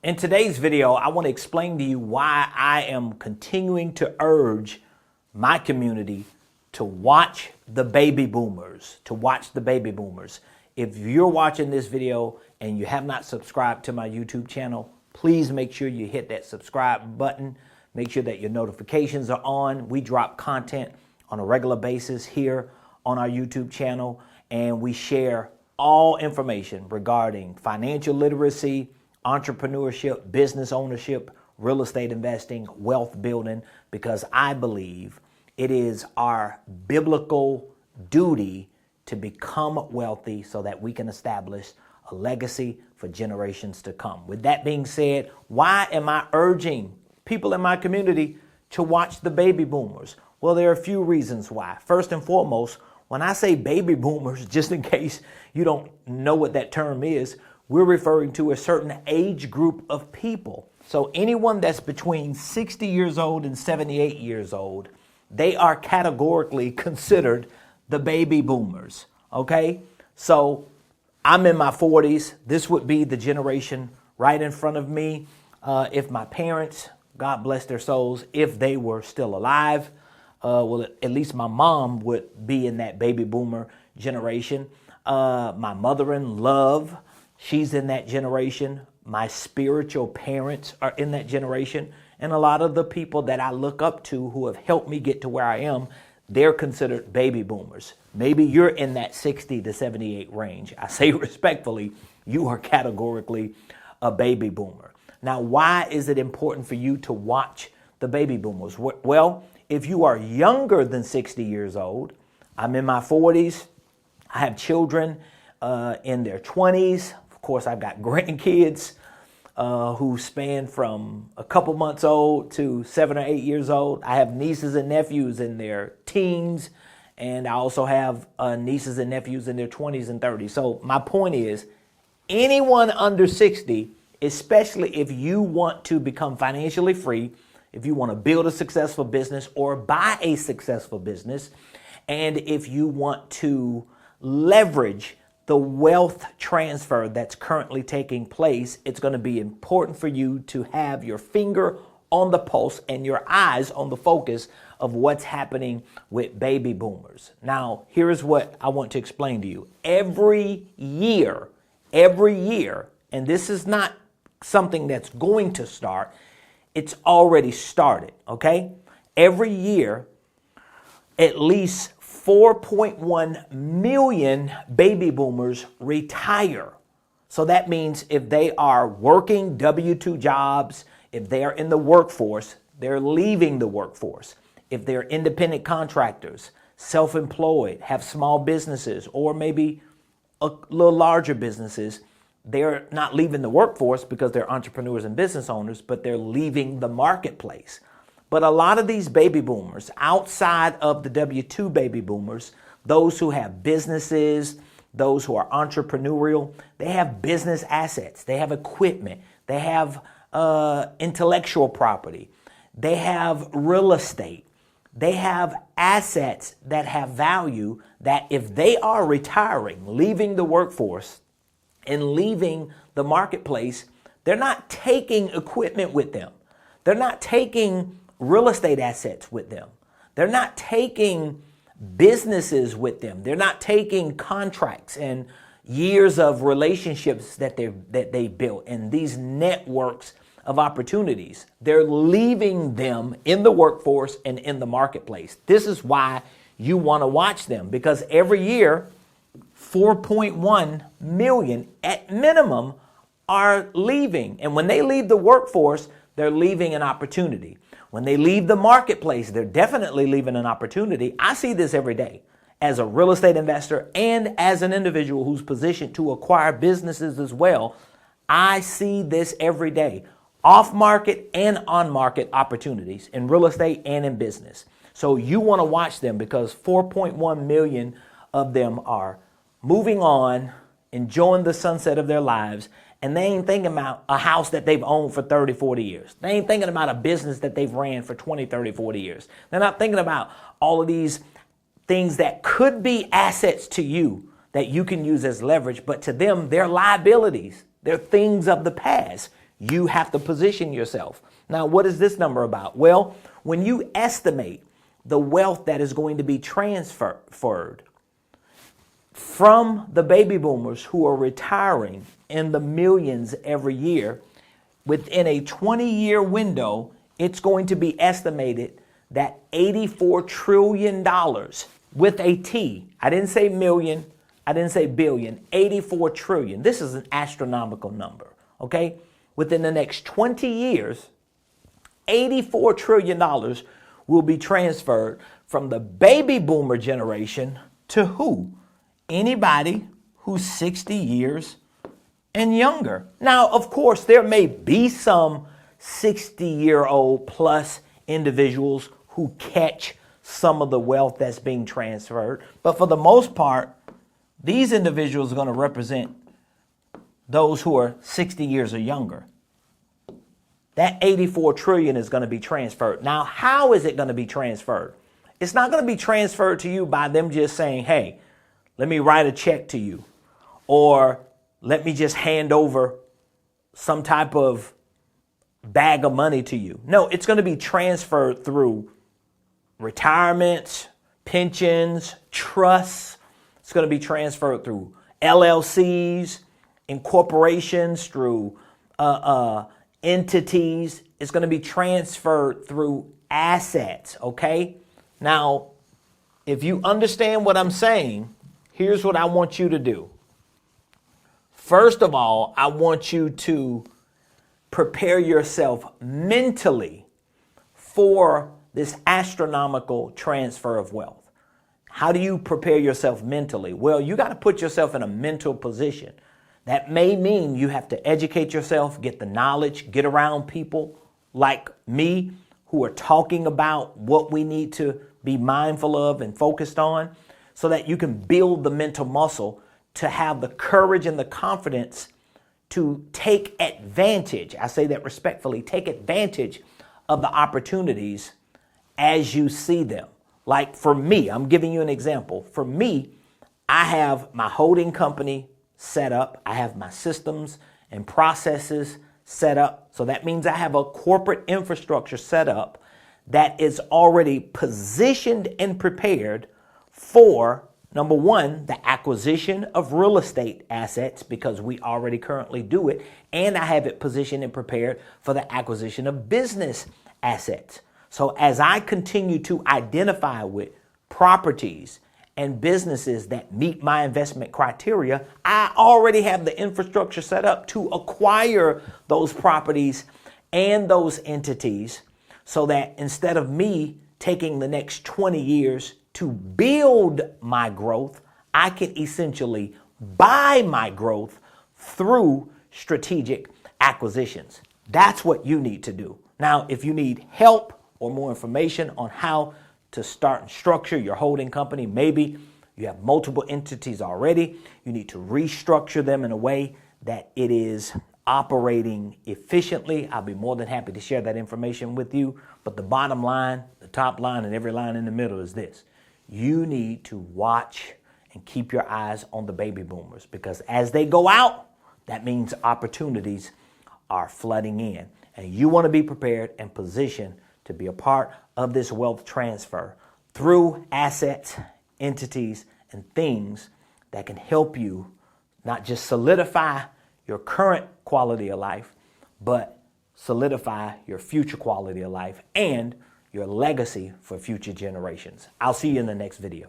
In today's video, I want to explain to you why I am continuing to urge my community to watch the baby boomers, If you're watching this video and you have not subscribed to my YouTube channel, please make sure you hit that subscribe button. Make sure that your notifications are on. We drop content on a regular basis here on our YouTube channel, and we share all information regarding financial literacy, entrepreneurship, business ownership, real estate investing, wealth building, because I believe it is our biblical duty to become wealthy so that we can establish a legacy for generations to come. With that being said, why am I urging people in my community to watch the baby boomers? Well, there are a few reasons why. First and foremost, when I say baby boomers, just in case you don't know what that term is, we're referring to a certain age group of people. So anyone that's between 60 years old and 78 years old, they are categorically considered the baby boomers, okay? So I'm in my 40s. This would be the generation right in front of me. If my parents, God bless their souls, if they were still alive, well, at least my mom would be in that baby boomer generation. My mother in love, she's in that generation. My spiritual parents are in that generation. And a lot of the people that I look up to who have helped me get to where I am, they're considered baby boomers. Maybe you're in that 60 to 78 range. I say respectfully, you are categorically a baby boomer. Now, why is it important for you to watch the baby boomers? Well, if you are younger than 60 years old, I'm in my 40s, I have children in their 20s. Of course, I've got grandkids who span from a couple months old to 7 or 8 years old. I have nieces and nephews in their teens, and I also have nieces and nephews in their 20s and 30s. So my point is, anyone under 60, especially if you want to become financially free, if you want to build a successful business or buy a successful business, and if you want to leverage the wealth transfer that's currently taking place, it's going to be important for you to have your finger on the pulse and your eyes on the focus of what's happening with baby boomers. Now, here's what I want to explain to you. Every year, and this is not something that's going to start, it's already started, okay? Every year, at least 4.1 million baby boomers retire. So that means if they are working W-2 jobs, if they are in the workforce, they're leaving the workforce. If they're independent contractors, self-employed, have small businesses, or maybe a little larger businesses, they're not leaving the workforce because they're entrepreneurs and business owners, but they're leaving the marketplace. But a lot of these baby boomers, outside of the W-2 baby boomers, those who have businesses, those who are entrepreneurial, they have business assets, they have equipment, they have intellectual property, they have real estate, they have assets that have value that if they are retiring, leaving the workforce and leaving the marketplace, they're not taking equipment with them. They're not taking real estate assets with them. They're not taking businesses with them. They're not taking contracts and years of relationships that they built and these networks of opportunities. They're leaving them in the workforce and in the marketplace. This is why you want to watch them, because every year 4.1 million at minimum are leaving. And when they leave the workforce, they're leaving an opportunity. When they leave the marketplace, they're definitely leaving an opportunity. I see this every day as a real estate investor and as an individual who's positioned to acquire businesses as well. I see this every day, off-market and on-market opportunities in real estate and in business. So you want to watch them because 4.1 million of them are moving on, enjoying the sunset of their lives, and they ain't thinking about a house that they've owned for 30, 40 years. They ain't thinking about a business that they've ran for 20, 30, 40 years. They're not thinking about all of these things that could be assets to you that you can use as leverage, but to them, they're liabilities. They're things of the past. You have to position yourself. Now, what is this number about? Well, when you estimate the wealth that is going to be transferred from the baby boomers who are retiring in the millions every year, within a 20-year window, it's going to be estimated that $84 trillion with a T. I didn't say million, I didn't say billion, 84 trillion. This is an astronomical number, okay? Within the next 20 years, $84 trillion will be transferred from the baby boomer generation to who? Anybody who's 60 years and younger. Now, of course, there may be some 60-year-old plus individuals who catch some of the wealth that's being transferred. But for the most part, these individuals are going to represent those who are 60 years or younger. That 84 trillion is going to be transferred. Now, how is it going to be transferred? It's not going to be transferred to you by them just saying, hey, let me write a check to you, or let me just hand over some type of bag of money to you. No, it's going to be transferred through retirements, pensions, trusts. It's going to be transferred through LLCs, incorporations, through entities. It's going to be transferred through assets, okay? Now, if you understand what I'm saying, here's what I want you to do. First of all, I want you to prepare yourself mentally for this astronomical transfer of wealth. How do you prepare yourself mentally? Well, you got to put yourself in a mental position. That may mean you have to educate yourself, get the knowledge, get around people like me who are talking about what we need to be mindful of and focused on, so that you can build the mental muscle to have the courage and the confidence to take advantage. I say that respectfully, take advantage of the opportunities as you see them. Like for me, I'm giving you an example. For me, I have my holding company set up. I have my systems and processes set up. So that means I have a corporate infrastructure set up that is already positioned and prepared for, number one, the acquisition of real estate assets, because we already currently do it. And I have it positioned and prepared for the acquisition of business assets. So as I continue to identify with properties and businesses that meet my investment criteria, I already have the infrastructure set up to acquire those properties and those entities, so that instead of me taking the next 20 years to build my growth, I can essentially buy my growth through strategic acquisitions. That's what you need to do. Now, if you need help or more information on how to start and structure your holding company, maybe you have multiple entities already, you need to restructure them in a way that it is operating efficiently, I'll be more than happy to share that information with you. But the bottom line, the top line, and every line in the middle is this: you need to watch and keep your eyes on the baby boomers, because as they go out, that means opportunities are flooding in. And you want to be prepared and positioned to be a part of this wealth transfer through assets, entities, and things that can help you not just solidify your current quality of life, but solidify your future quality of life and your legacy for future generations. I'll see you in the next video.